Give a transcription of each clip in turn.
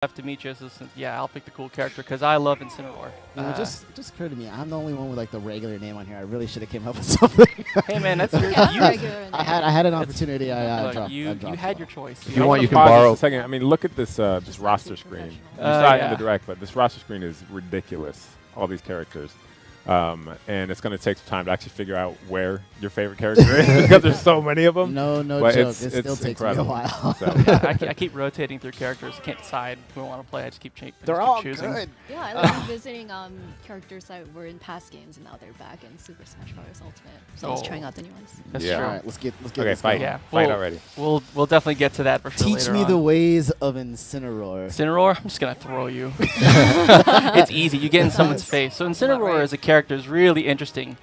left Demetrius is, yeah, I'll pick the cool character because I love Incineroar. Just occurred to me, I'm the only one with like the regular name on here. I really should have came up with something. Hey man, that's your. I had an opportunity. I dropped. You had your choice. If you want, you can borrow. A second. I mean, look at this this roster screen. You saw it in the direct, but this roster screen is ridiculous. All these characters. And it's going to take some time to actually figure out where your favorite character is because there's so many of them. No but joke. It's it still takes incredible. me a while. So. I keep rotating through characters. I can't decide who I want to play. I just keep changing. They're all choosing. good. Yeah, I like visiting characters that were in past games and now they're back in Super Smash Bros. Ultimate. So I was trying out the new ones. That's Yeah. true. All right, let's get Okay, this fight. going. Yeah, Fight already. We'll definitely get to that for sure. Teach later me on. the ways of Incineroar. Incineroar, I'm just gonna throw you. It's easy. You get in someone's face. So Incineroar as a character is really interesting.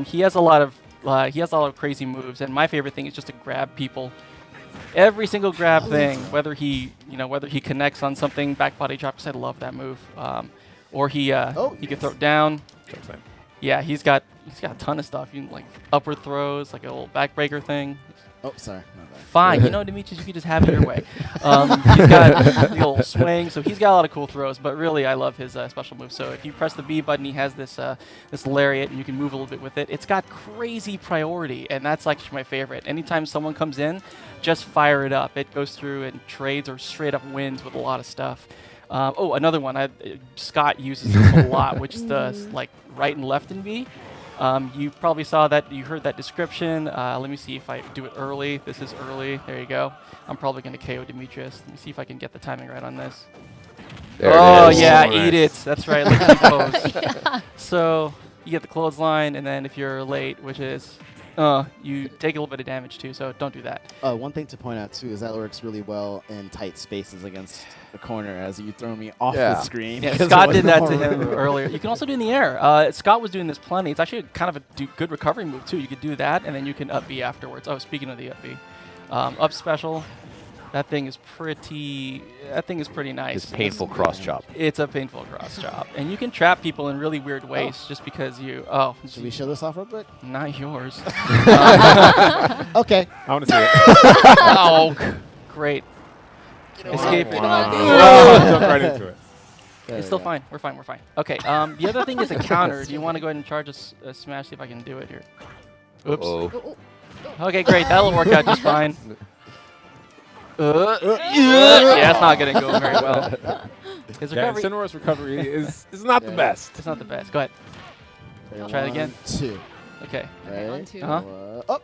He has a lot of crazy moves, and my favorite thing is just to grab people. Every single grab thing, whether he connects on something, back body drop. 'Cause I love that move. Or he can throw it down. Yeah, he's got a ton of stuff. You can, like upward throws, like a little backbreaker thing. Oh, sorry. My bad. Fine, you know, Demetrius, you can just have it your way. He's got the little swing, so he's got a lot of cool throws. But really, I love his special move. So if you press the B button, he has this this lariat, and you can move a little bit with it. It's got crazy priority, and that's actually my favorite. Anytime someone comes in, just fire it up. It goes through and trades or straight up wins with a lot of stuff. Oh, another one. Scott uses this a lot, which is the like right and left in B. You probably saw that. You heard that description. Let me see if I do it early. This is early. There you go. I'm probably going to KO Demetrius. Let me see if I can get the timing right on this. There oh, it is. yeah, Oh, eat it. That's right. Like you pose. So you get the clothesline, and then if you're late, which is you take a little bit of damage too, so don't do that. One thing to point out too is that works really well in tight spaces against the corner as you throw me off the screen. Yeah, Scott did that to him earlier. You can also do in the air. Scott was doing this plenty. It's actually kind of a good recovery move too. You could do that, and then you can up B afterwards. Oh, speaking of the up B, up special. That thing is pretty. That thing is pretty nice. It's painful cross chop. It's a painful cross chop, and you can trap people in really weird ways just because you. Oh, should we show this off real quick? Not yours. Okay. I want to see it. Oh, great. Escape it. Jump right into it. It's still fine. We're fine. We're fine. Okay. The other thing is a counter. Do you want to go ahead and charge a smash? See if I can do it here. Oops. Oh. Okay, great. That'll work out just fine. Yeah, it's not going to go very well. His recovery. Incineroar's recovery is not the best. It's not the best. Go ahead. Try it again. 2. Okay. On 2. Up.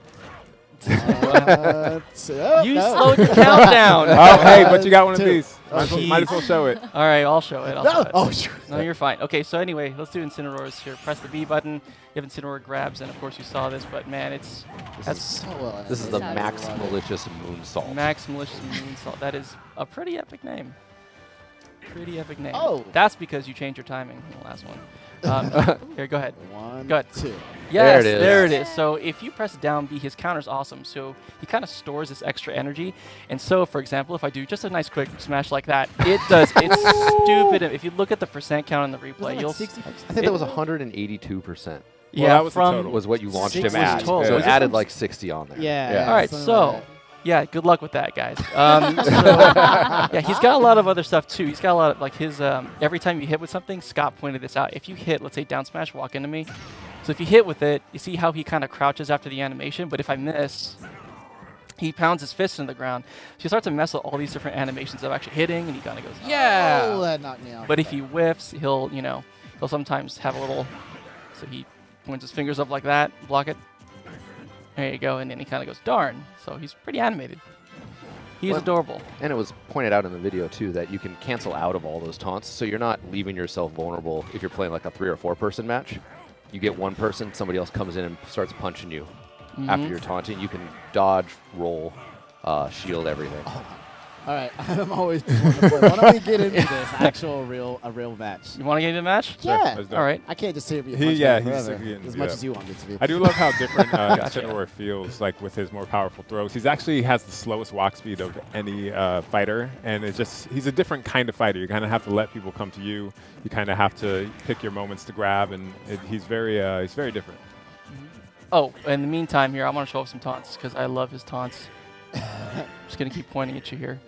You slowed your countdown. Oh, hey, but you got one of 2. these. Oh, Might as well show it. All right, I'll show it. Oh, sure. No, you're fine. Okay, so anyway, let's do Incineroars here. Press the B button. You have Incineroar grabs, and of course you saw this, but man, This is the That's Max wild. Malicious Moonsault. Max Malicious Moonsault. That is a pretty epic name. Pretty epic name. Oh. That's because you changed your timing in the last one. Here, go ahead. 1, Go ahead. 2. Yes, There it is. there it is. So if you press down B, his counter's awesome. So he kind of stores this extra energy. And so, for example, if I do just a nice quick smash like that, it does. It's stupid. If you look at the percent count on the replay, you'll see. I think that was 182%. Yeah, that was the from total. Was what you launched 60 him at. total. So Was it it added from like 60 on there. Yeah. All right, something so like yeah, good luck with that, guys. Yeah, he's got a lot of other stuff too. He's got a lot of like his. Every time you hit with something, Scott pointed this out. If you hit, let's say down smash, walk into me. So if you hit with it, you see how he kind of crouches after the animation. But if I miss, he pounds his fist into the ground. So you start to mess with all these different animations of actually hitting, and he kind of goes, yeah. Oh, that knocked me off. But if he whiffs, he'll sometimes have a little. So he points his fingers up like that, block it. There you go, and then he kind of goes, darn. So he's pretty animated. He's adorable. And it was pointed out in the video, too, that you can cancel out of all those taunts. So you're not leaving yourself vulnerable if you're playing like a 3 or 4 person match. You get one person, somebody else comes in and starts punching you. After you're taunting, you can dodge, roll, shield, everything. All right, I'm always just wanting to play. Why don't we get into this actual real match? You want to get into the match? Yeah. Let's do it. All right. I can't just sit here and He- be yeah, a he's forever, again, as much yeah. as you want me to be. I do love how different Incineroar feels like with his more powerful throws. He's actually has the slowest walk speed of any fighter, and it's just he's a different kind of fighter. You kind of have to let people come to you. You kind of have to pick your moments to grab, and he's very different. Oh, in the meantime here, I want to show off some taunts because I love his taunts. Just going to keep pointing at you here.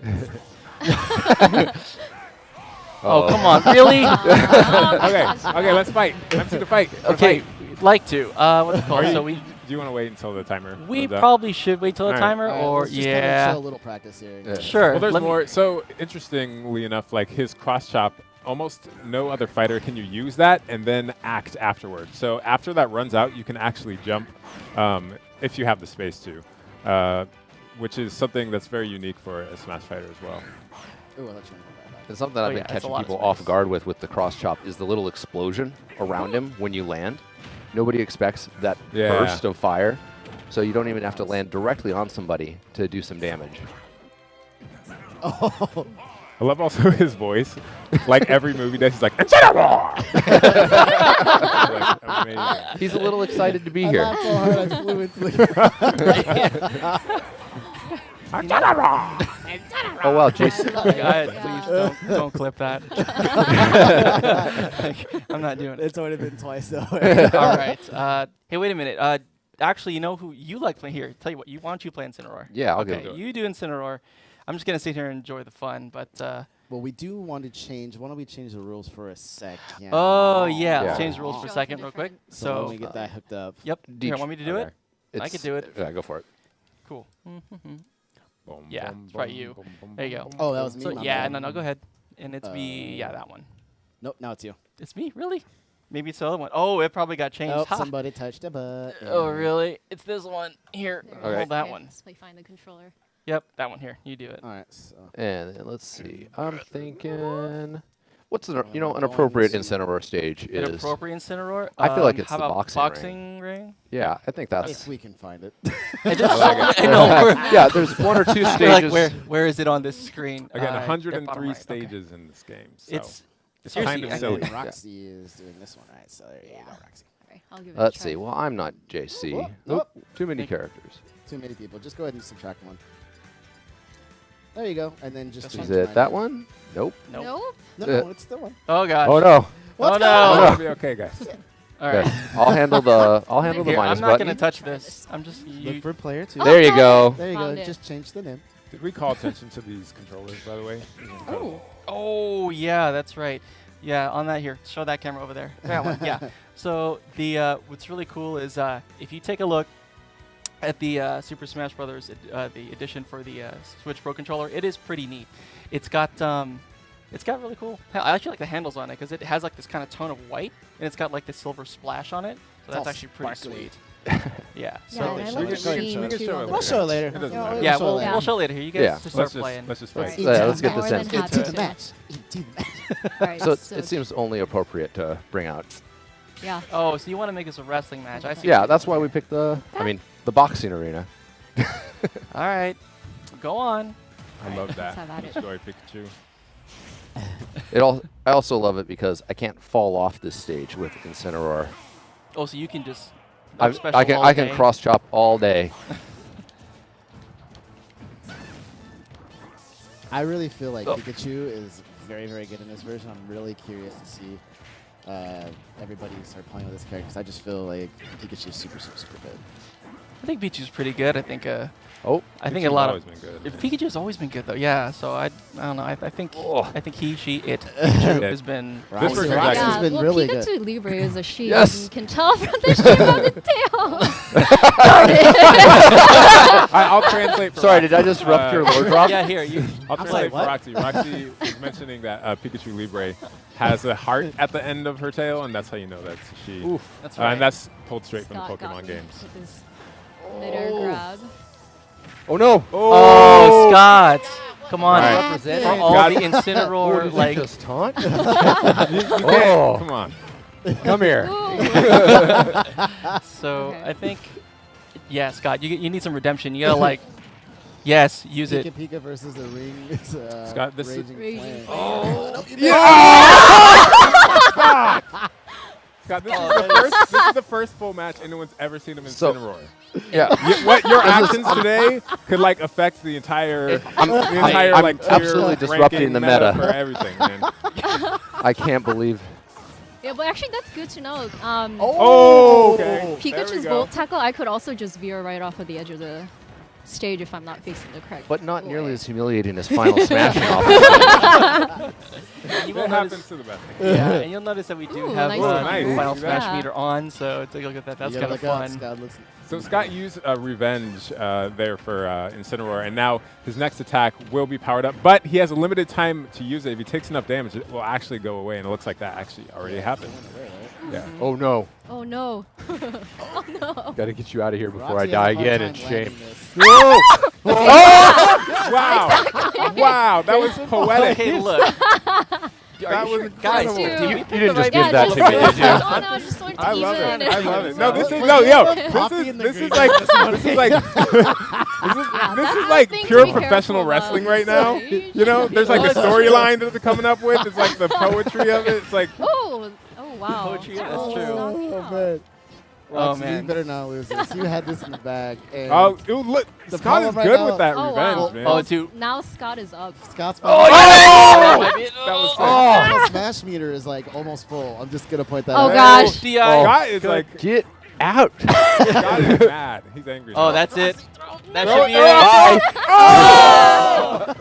Oh, come on, really? Okay, let's fight. Let's see the fight. Okay, like to. What's it called? Do So we you want to wait until the timer? we runs out? probably should wait till the All right. timer, All right, or let's just kinda yeah. show a little practice here. Yeah. Sure. Well, there's let me- more. So interestingly enough, like his cross chop, almost no other fighter can you use that and then act afterwards. So after that runs out, you can actually jump if you have the space to, which is something that's very unique for a Smash fighter as well. Ooh, I thought you were gonna go back. And something I've yeah, been it's a catching lot of people space. off guard with the cross chop is the little explosion around him when you land. Nobody expects that Yeah. burst of fire, so you don't even have to land directly on somebody to do some damage. Oh, I love also his voice. Like every movie does, he's like, Incineroar! Like, amazing. He's a little excited to be I here. laughed so hard I flew into the Incineroar! Oh wow, Jason. God, please don't clip that. I'm not doing it. It's already been twice though. All right. Hey, wait a minute. Actually, you know who you like playing here? Tell you what. Why don't you play Incineroar? Yeah, I'll Okay, go. you do Incineroar. I'm just gonna sit here and enjoy the fun, but. Well, we do want to change. Why don't we change the rules for a second? Oh yeah, Yeah. let's change the rules for a Show second, the real quick. different- So let So, me get that hooked up. yep. Here, want me to do Okay. it? I could do it. Yeah, go for it. Cool. Boom, Yeah, boom, it's probably boom, you. boom, boom, There you boom, go. boom, Oh, that boom. was me. So my yeah, bad. no, go ahead. And it's yeah, that one. Nope, now it's you. It's me, really? Maybe it's the other one. Oh, it probably got changed. Oh, Ha. somebody touched a button. Oh, really? It's this one here. There Okay. Hold that Okay, one. let's play find the controller. Yep, that one here. You do it. All right. So And then let's see. I'm thinking, what's an Well, an going appropriate to- Incineroar stage An is? appropriate Incineroar. I feel like it's how the about boxing ring. Yeah, I think that's. if we can find it. I just like I know. We're, Yeah, there's one or two we're stages. like, where is it on this screen? Again, Yep, 103 bottom right, okay. stages in this game. So It's kind seriously, of I silly. think- Roxy is doing this one, right? So there you go, Roxy. All right, I'll give it a Let's try. see. Well, I'm not JC. Whoop, Nope. nope. Too many Thank- characters. Too many people. Just go ahead and subtract one. There you go. And then just This change Is it mine. that one? Nope. Nope. Nope. No, it's the one. Oh god. Oh no. What's Oh, going no. on? Oh, it'll be okay, guys. All right. Okay. I'll handle the Here, minus I'm not button. gonna touch this. I'm just Look you. for player 2. There you go. There you go. Found it. Just change the name. Did we call attention to these controllers, by the way? Oh. Oh yeah, that's right. Yeah, on that here. Show that camera over there. That one. Yeah. So the what's really cool is if you take a look at the Super Smash Brothers the edition for the Switch Pro controller, it is pretty neat. It's got really cool. I actually like the handles on it because it has like this kind of tone of white, and it's got like this silver splash on it. So It's that's all actually pretty sparkly. sweet. Yeah. Yeah, So and I we love can- the we can sheen show it. too We'll on the We'll show it dress. later. It doesn't Yeah, matter. we'll yeah, show it we'll later. we'll show later. You guys Yeah. just start Let's playing. just All fight. right. Yeah, let's get More this than in. happy Into the to. match. Into the match. All right, So it seems only appropriate to bring out. Yeah. Oh, so you want to make this a wrestling match? I see. Yeah, that's why we picked the boxing arena. All right, go on. I love Let's that. have at it. Destroy Pikachu. I also love it because I can't fall off this stage with Incineroar. Oh, so you can just. I can cross chop all day. I really feel like Oh. Pikachu is very, very good in this version. I'm really curious to see everybody start playing with this character because I just feel like Pikachu is super, super, super good. I think Pichu's pretty good. I think. Oh, I think a Pikachu's lot always of. been good. Pikachu's always been good though. Yeah. So I don't know. I think. Oh. I think he, she, it. Pikachu Yeah. has been. This Roxy, version's Roxy's actually- Yeah, been well, really Pikachu good. Libre is a she. Yes. You can tell from the shape of the tail. I'll translate for sorry, Roxy. did I just rough your lore drop? Yeah. Here you. I'll I'm translate like, for what? Roxy. Roxy was mentioning that Pikachu Libre has a heart at the end of her tail, and that's how you know that's a she. Oof. That's right. And that's pulled straight Scott from the got Pokemon me games. with his midair grab. Oh no. Oh, Scott! Come on. All right. Representing. For all Got the it. Oh, Incineroar, did you like. just taunt? Oh, come on. Come here. So Okay. I think. Yeah, Scott, you need some redemption. You gotta like. Yes, use Pika it. Pika versus the ring. Scott, this is- Raging Raging Flame. Oh. Scott, this is the first full match anyone's ever seen of So- Incineroar. Yeah. What your actions today could like affect the entire, I'm like tier absolutely disrupting ranking the meta. for everything, man. I can't believe. Yeah, but actually that's good to know. Oh, okay. There we Pikachu's go. Volt Tackle, I could also just veer right off of the edge of the stage if I'm not facing the correct. But not nearly way. as humiliating as final smashing off. And you will That notice, happens to the best. yeah, and you'll notice that we do Ooh, have nice one. Final Nice. Smash Yeah. meter on, so take a look at that. That's You kind gotta of look up. fun. Scott looks- So Scott used Revenge there for Incineroar, and now his next attack will be powered up, but he has a limited time to use it. If he takes enough damage, it will actually go away, and it looks like that actually already happened. Yeah. Oh no. Oh no. Oh no. Got to get you out of here before Roxy I has die a hard again in time shame. landing this. Whoa! Wow! Wow! That was poetic. Okay, look. That was Guys, incredible. did we You pick didn't the just right give that people? to me, did you? Oh no, I just wanted to I love even it. I love it. No, this is Well, yo. in the This is green like room. this is like Yeah, this that's is the like thing to pure be professional careful wrestling of. right now. You know, there's like a storyline that they're coming up with. It's like the poetry of it. It's like Oh wow. poetry, that's Oh, true. knocked me Oh, out. man. Oh, Roxy, man. You better not lose this. You had this in the bag. And oh, dude, look, The Scott is problem right good now- with that Oh, revenge, wow. man. Oh, dude. Now Scott is up. Scott's Oh, Oh! yeah. That was sick. Oh, the smash meter is like almost full. I'm just gonna point that Oh, out. gosh. DI. Scott is like Get out. Scott is mad. He's angry. Oh, now. that's it. That Throw should it. be it. Oh.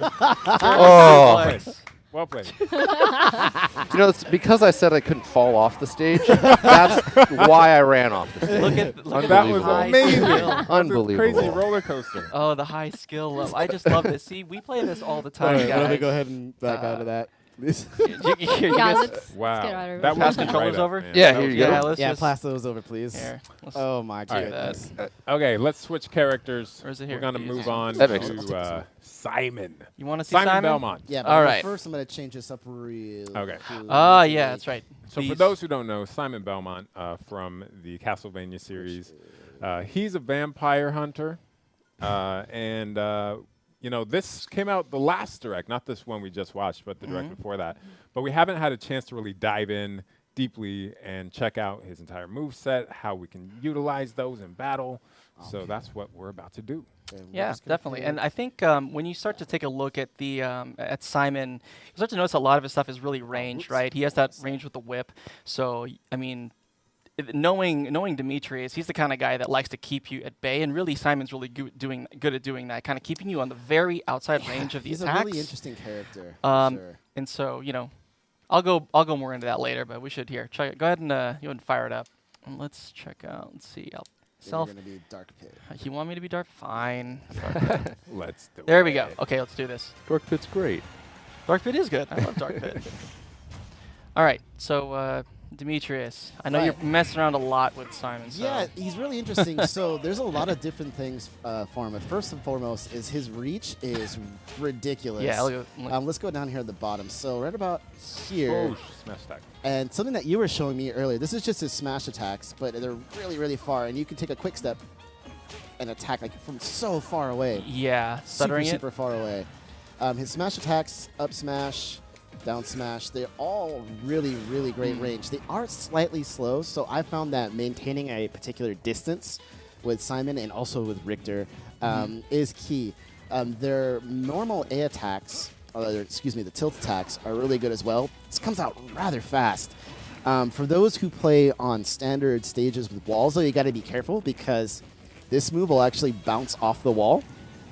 Suplex. Well played. You know, it's because I said I couldn't fall off the stage. That's why I ran off the stage. Look at That the was high amazing. skill. That's a Unbelievable. crazy roller coaster. Oh, the high skill level. I just love this. See, we play this all the All time, right, guys. let me go ahead and back out of that. You Yeah, guys- let's Wow. get out of That it. Pass was controllers right up, over? man. Yeah, That here was you go. yeah, let's Yeah, just pass those over, please. here. Let's Oh my All right. goodness. Okay, let's switch characters. Or is it We're here? gonna Use move this on That makes sense. to Simon. You want to see Simon Simon? Belmont. Yeah, All but right. first I'm gonna change this up real Okay. Ah, yeah, that's right. So for Please. those who don't know, Simon Belmont from the Castlevania series, he's a vampire hunter, and you know, this came out the last direct, not this one we just watched, but the direct before that. But we haven't had a chance to really dive in deeply and check out his entire moveset, how we can utilize those in battle. So that's what we're about to do. And we're Yeah, just gonna definitely. play- And I think when you start to take a look at the at Simon, you start to notice a lot of his stuff is really ranged, right? He has that range with the whip. So I mean, knowing Demetrius, he's the kind of guy that likes to keep you at bay, and really Simon's really good at doing that, kind of keeping you on the very outside range of the he's attacks. a really interesting character. For sure. And so you know, I'll go more into that later, but we should here. Go ahead and you and fire it up, and let's check out. Let's see. Then Self. You're gonna be Dark Pit. You want me to be dark? Fine. Let's do it. There we go. Okay, let's do this. Dork Pit's great. Dark Pit is good. I love Dark Pit. All right, so Demetrius, I know you're Right. messing around a lot with Simon. So. Yeah, he's really interesting. So there's a lot of different things for him. But first and foremost is his reach is ridiculous. Yeah. Let's go down here at the bottom. So right about here, Oh, smash attack. and something that you were showing me earlier. This is just his smash attacks, but they're really, really far, and you can take a quick step and attack like from so far away. Yeah, stuttering super far away. His smash attacks, up smash, down smash, they're all really, really great range. They are slightly slow, so I found that maintaining a particular distance with Simon and also with Richter is key. Their normal A attacks, the tilt attacks, are really good as well. This comes out rather fast. For those who play on standard stages with walls, though, you got to be careful because this move will actually bounce off the wall.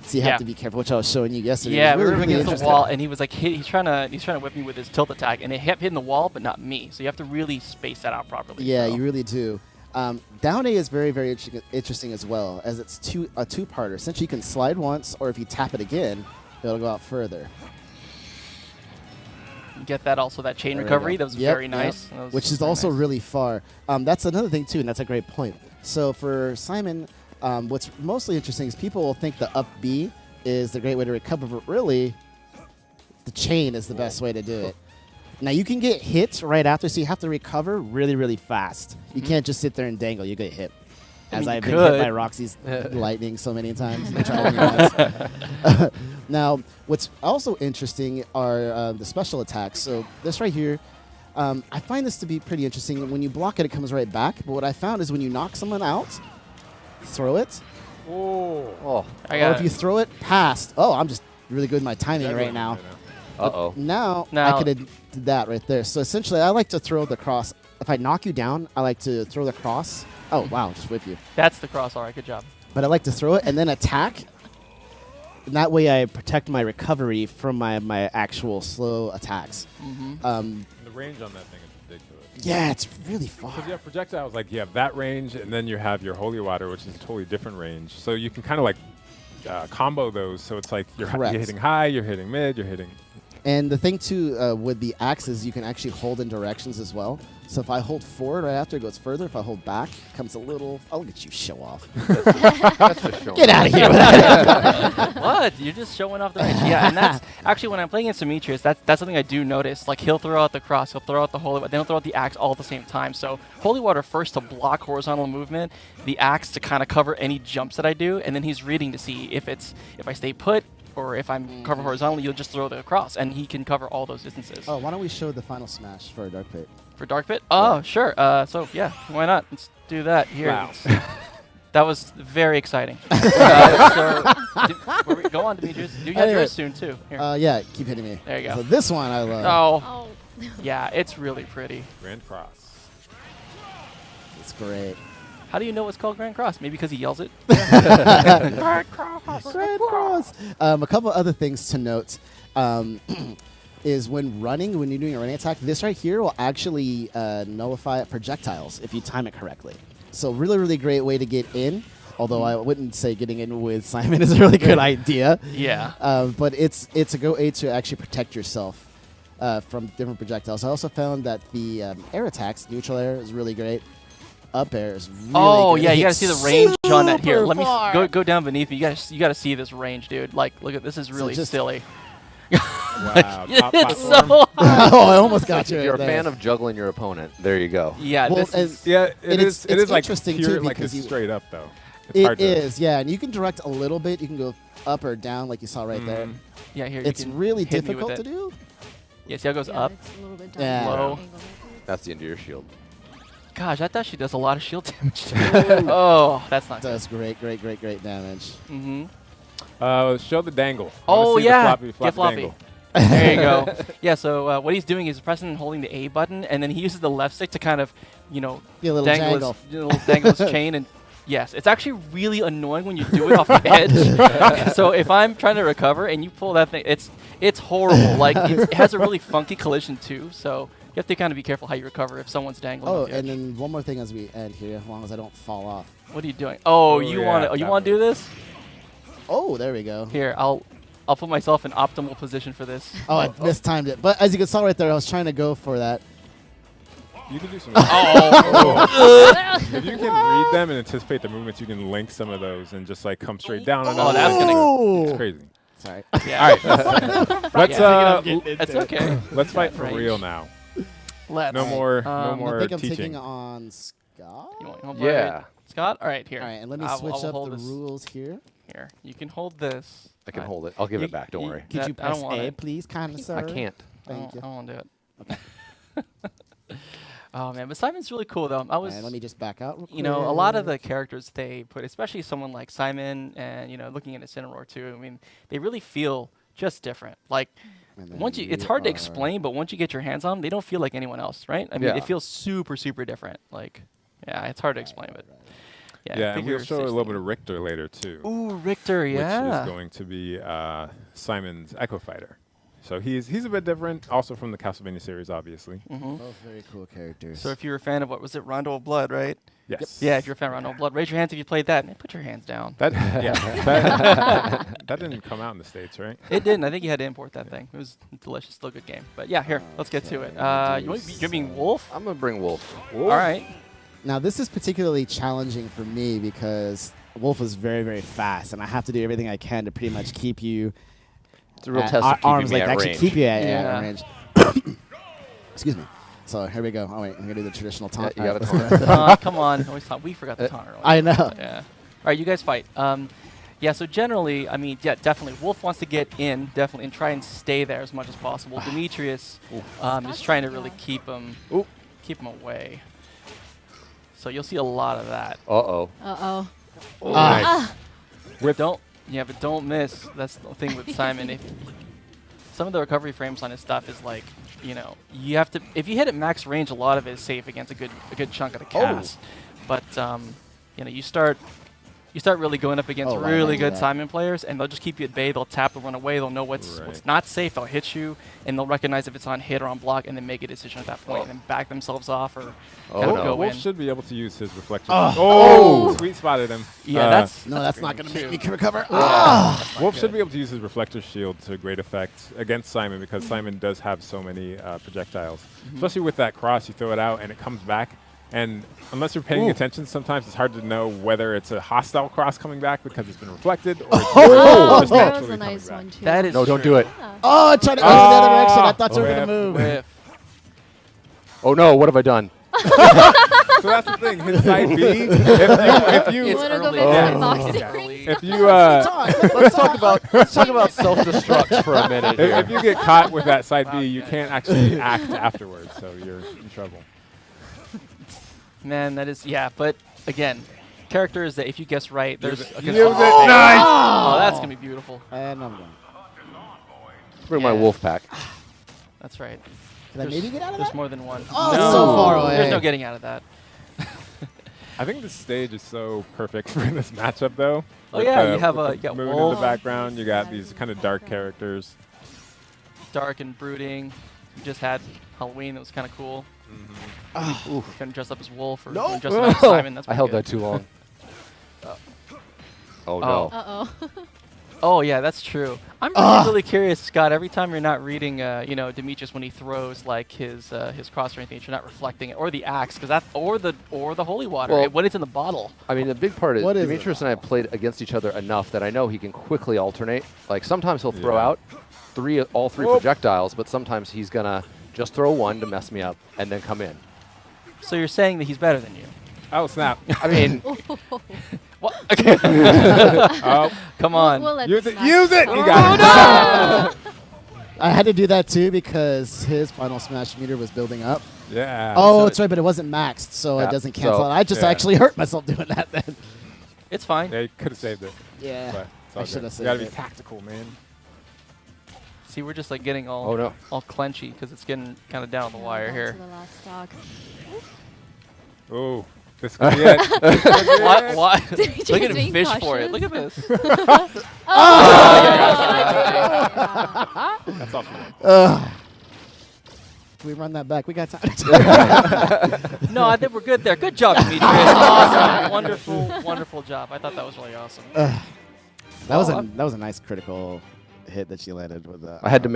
So you have Yeah. to be careful, which I was showing you yesterday. Yeah, It was we really, were really against the interesting. wall, and he was like, he's trying to whip me with his tilt attack, and it kept hitting the wall, but not me. So you have to really space that out properly. Yeah, so. you really do. Down A is very, very interesting as well, as it's a two-parter. Essentially, you can slide once, or if you tap it again, it'll go out further. You get that also, that chain There we recovery. go. That was Yep, very yep. nice. That was Which is very also nice. really far. That's another thing, too, and that's a great point. So for Simon, what's mostly interesting is people will think the up B is the great way to recover, but really, the chain is the best way to do it. Now, you can get hit right after, so you have to recover really, really fast. You can't just sit there and dangle. You get hit. I As mean, you I've been could. hit by Roxy's lightning so many times. I'm trying to guys. Now, what's also interesting are the special attacks. So this right here, I find this to be pretty interesting. When you block it, it comes right back. But what I found is when you knock someone out, throw it. Oh. Oh. I Or got if you throw it past, I'm just really good with my timing right now. Uh-oh. Now, Now- I could have did that right there. So essentially, I like to throw the cross. If I knock you down, I like to throw the cross. Oh, wow, just whip you. That's the cross. All right, good job. But I like to throw it and then attack and that way I protect my recovery from my actual slow attacks. The range on that thing is ridiculous. Yeah, it's really far. Because you have projectiles, like you have that range, and then you have your holy water, which is a totally different range. So you can kind of like combo those. So it's like you're hitting high, you're hitting mid, you're hitting. And the thing too with the axes, you can actually hold in directions as well. So if I hold forward right after, it goes further. If I hold back, it comes a little. I'll let you show off. That's just showing. Get out of here with that. What? You're just showing off the range. Yeah, and that's actually when I'm playing against Demetrius, that's something I do notice. Like he'll throw out the cross, he'll throw out the holy water, then he'll throw out the axe all at the same time. So holy water first to block horizontal movement, the axe to kind of cover any jumps that I do, and then he's reading to see if I stay put or if I'm covered horizontally, you'll just throw the cross, and he can cover all those distances. Oh, why don't we show the final smash for Dark Pit? For Dark Pit? Oh, sure. So yeah, why not? Let's do that here. Wow. That was very exciting. Go on, Demetrius. You have yours soon too. Here. Yeah, keep hitting me. There you go. So this one I love. Oh, Oh. yeah, it's really pretty. Grand Cross. It's great. How do you know it's called Grand Cross? Maybe because he yells it? Grand Cross. A couple other things to note is when you're doing a running attack, this right here will actually nullify projectiles if you time it correctly. So really, really great way to get in. Although I wouldn't say getting in with Simon is a really good idea. Yeah. But it's a go aid to actually protect yourself from different projectiles. I also found that the air attacks, neutral air, is really great. Up air is really Oh good. yeah, It you gotta hits see the range on that here. super Let me far. go down beneath me. You gotta see this range, dude. Like, look at this is really just- silly. Wow. Top It's platform. so Oh, I almost got you. If you're a right there. fan of juggling your opponent, there you go. yeah. Well, This and is Yeah, And it is like interesting, pure, too, like because it's you- straight up though. It's hard It to, is, yeah, and you can direct a little bit. You can go up or down, like you saw right there. yeah. Here It's you can really hit me with difficult to it. do. Yeah, see how it goes Yeah, up? it's a little bit down. Yeah. Low. Angle. That's the end of your shield. Gosh, I thought she does a lot of shield damage. Oh, that's not good. Does great damage. Mm-hmm. show the dangle. I Oh wanna see the yeah, floppy, get floppy floppy. dangle. There you go. Yeah. So what he's doing is pressing and holding the A button, and then he uses the left stick to kind of, Get a little dangle jangle. his, dangle his chain. And yes, it's actually really annoying when you do it off the edge. So if I'm trying to recover and you pull that thing, it's horrible. Like it has a really funky collision too. So you have to kind of be careful how you recover if someone's dangling. Oh, off the edge. and then one more thing as we end here, as long as I don't fall off. What are you doing? Oh, Oh, you yeah, want to? You that want to do move. this? Oh, there we go. Here, I'll put myself in optimal position for this. Oh, I mistimed it. But as you can saw right there, I was trying to go for that. You can do some. Oh. If you can read them and anticipate the movements, you can link some of those and just like come straight down. Oh, that's gonna go- It's crazy. Sorry. Yeah. All right, let's That's okay. let's fight for Range. real now. Let's. No more, no Um, I more think I'm teaching. taking on Scott. You want Yeah. Scott? All right, here. All right, and let me I will switch up hold the this rules here. Here, you can hold this. I can hold it. I'll give you- it back. Don't you- worry. Could That- you I don't press want A, it. please, kind sir? I can't. Thank you. I won't do it. Oh man, but Simon's really cool though. I was, And let me just back out real quick. you know, a lot of the characters they put, especially someone like Simon, and looking at Incineroar too. I mean, they really feel just different. Like And then once it's we hard to are- explain, but once you get your hands on them, they don't feel like anyone else, right? I mean, Yeah. it feels super, super different. Like, yeah, it's hard to explain, but yeah. Yeah, and figure we'll show a 16. little bit of Richter later too, Ooh, Richter, which yeah. is going to be Simon's Echo Fighter. So he's a bit different, also from the Castlevania series, obviously. Mhm. Both very cool characters. So if you're a fan of what was it, Rondo of Blood, right? Yes. Yeah, if you're a fan of Rondo of Blood, raise your hands if you played that. And put your hands down. That that didn't come out in the States, right? It didn't. I think you had to import that thing. It was delicious, still a good game. But yeah, here, let's get to it. You're being Wolf? I'm gonna bring Wolf. All right. Now, this is particularly challenging for me because Wolf is very, very fast, and I have to do everything I can to pretty much keep you It's a real at test of arm's keeping me length, at actually range. keep you at Yeah. range. Excuse me. So here we go. Oh wait, I'm gonna do the traditional taunt. Yeah, you All gotta right, taunt. Come on. Always thought we forgot the taunt earlier. I know. Yeah. All right, you guys fight. Yeah, so generally, I mean, yeah, definitely. Wolf wants to get in, definitely, and try and stay there as much as possible. Demetrius is trying to really keep him away. So you'll see a lot of that. Uh-oh. Uh-oh. Nice. But don't miss. That's the thing with Simon. If some of the recovery frames on his stuff is like, you have to. If you hit at max range, a lot of it is safe against a good chunk of the cast. But you start you start really going up against Oh, wow, really I good do that. Simon players, and they'll just keep you at bay. They'll tap, they'll run away. They'll know what's Right. not safe. They'll hit you, and they'll recognize if it's on hit or on block, and then make a decision at that point, and then back themselves off or Oh, kind of no. go Wolf in. should be able to use his reflection. Oh. Sweet spotted him. Yeah, that's No, that's not going to make me recover. Wolf should be able to use his reflector shield to great effect against Simon because Simon does have so many projectiles. Especially with that cross, you throw it out and it comes back. And unless you're paying attention, sometimes it's hard to know whether it's a hostile cross coming back because it's been reflected or it's Oh, just that was naturally a nice coming one back. too. that is No, don't true. do it. Yeah. Oh, I tried to go in the other direction. I thought you were going to move. Whiff. Oh no, what have I done? So that's the thing. His side B, if You you want to go early. back Yeah. to the boxing It's ring? early. if you let's talk about self-destruct for a minute here. if you get caught with that side B, you can't actually act afterwards, so you're in trouble. Man, that is but again, characters that if you guess right, there's Use a it. good Use chance- it. Nice. Oh, that's gonna be beautiful. And I'm going. Bring my Yeah. wolf pack. That's right. Can I maybe get out of There's that? more than one. Oh, no. so far away. There's no getting out of that. I think this stage is so perfect for this matchup, though. Oh, With yeah, the- you have with a- the you got moon in wolf. the background. You got these kind of dark characters. Dark and brooding. You just had Halloween. That was kind of cool. Kind of dress up as Wolf or No. dress up as Simon. That's I held pretty that too long. Oh Oh. no. Uh-oh. good. Oh yeah, that's true. I'm really curious, Scott. Every time you're not reading, Demetrius when he throws like his cross or anything, you're not reflecting it, or the axe, because that, or the holy water Well- when it's in the bottle. I mean, the big part is What is it? Demetrius and I have played against each other enough that I know he can quickly alternate. Like sometimes he'll throw Yeah. out all three projectiles, but sometimes he's gonna just throw one to mess me up and then come in. So you're saying that he's better than you? Oh, snap. I mean, What? Oh, Come on. We'll let use the it. smash Use it. come. You got it. I had to do that too because his final smash meter was building up. Yeah. Oh, so that's right, but it wasn't maxed, so Yeah, it doesn't cancel so- out. I just Yeah. actually hurt myself doing that then. It's fine. Yeah, you could have saved it. Yeah. But it's all I should good. have You gotta saved be it. tactical, man. See, we're just like getting all Oh, no. all clenchy because it's getting kind of down the wire Down here. to the last stock. Oh, this could be it. This could be What? it. What? Demetrius Look at him being fish for it. cautious. Look at this. That's all. Can we run that back? We got time. No, I think we're good there. Good job, Demetrius. Awesome. Wonderful, wonderful job. I thought that was really awesome. That was Oh, a nice critical hit that she landed with that. I had to make